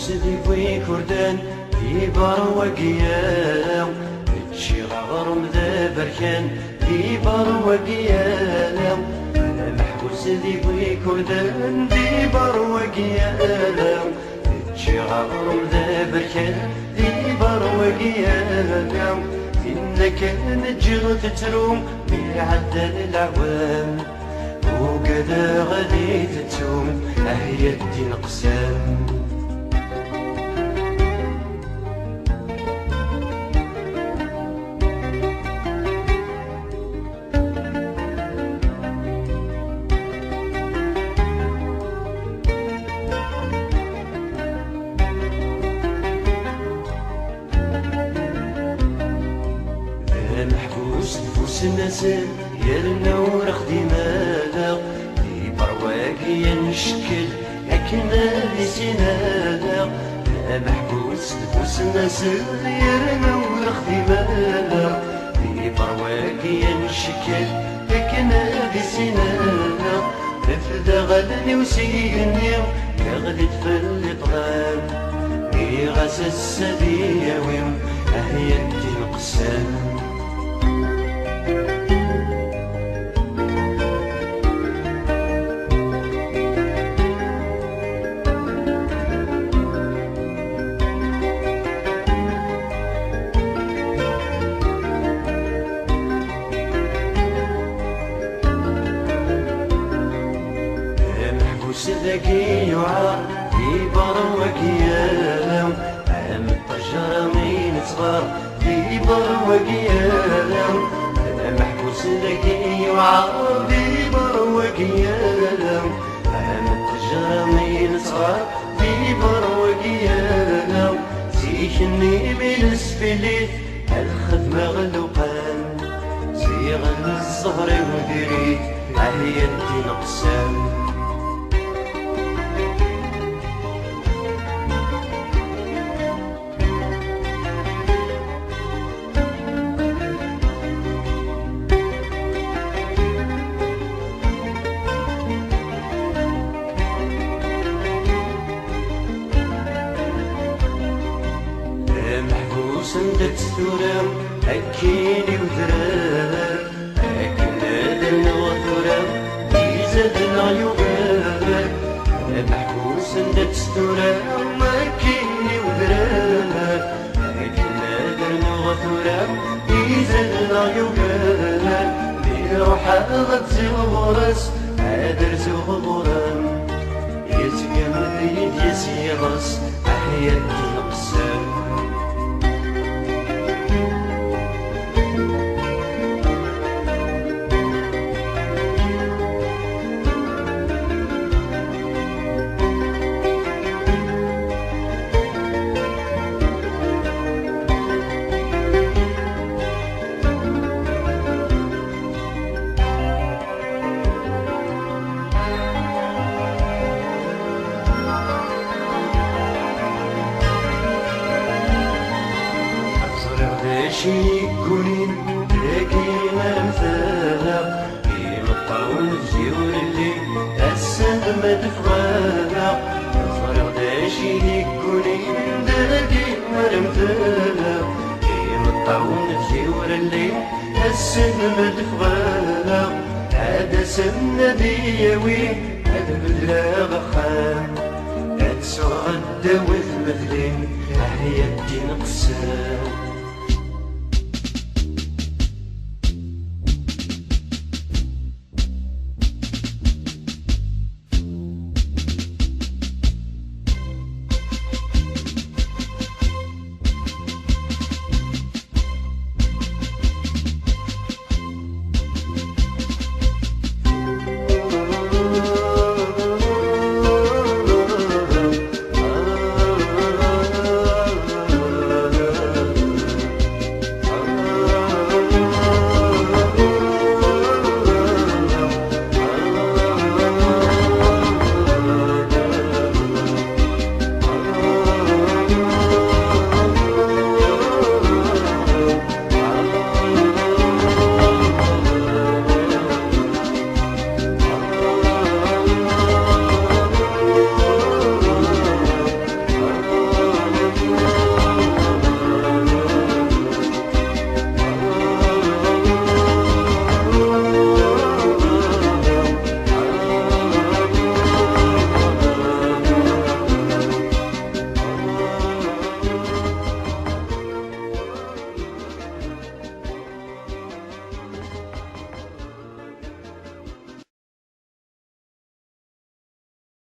محبوس ذي في كردان في بروقيا تشي غرم ذا بركان في بروقيا محبوس ذي في كردان في بروقيا تشي غرم ذا بركان في بروقيا إنك نجغ تتروم بيعدى العوام وكذا غادي تتوم هي الدين قسام محبوس نفوس الناس يرنا ورخ دماغ في برواقي نشكل لكن في سناغ محبوس نفوس الناس يرنا ورخ دماغ في برواقي نشكل لكن في سناغ نفذ غدني وسيني يغلد في الإطغام يغاس السبيع ويم هي الدين قسام ذكي يعار في بروقيا عام الطجرة مين صغار في بروقيا محبوس ذكي يعار في بروقيا عام الطجرة مين صغار في بروقيا سيخني من اسفلي الخدمة غلوقان سيغل الزهر ودريت هي الدين قسام محبوس ندت ثورام أكيني وذرام أكنا دلنا وثورام يزدنا يغام محبوس ندت ثورام أكيني وذرام أكنا دلنا وثورام يزدنا يغام بروح أغد زغرس عادر زغرام يتقام ذيد يسيغس أحيا الدين قسام يكونين لكن امثالها كيما الطاول الجيور اللي السد ما تفغاها الفرق داشي يكونين لكن امثالها كيما الطاول الجيور اللي السد ما تفغاها هذا سن دياوي هذا بلا غخام هاد سوغ الدوث مثلين هي الدين قسام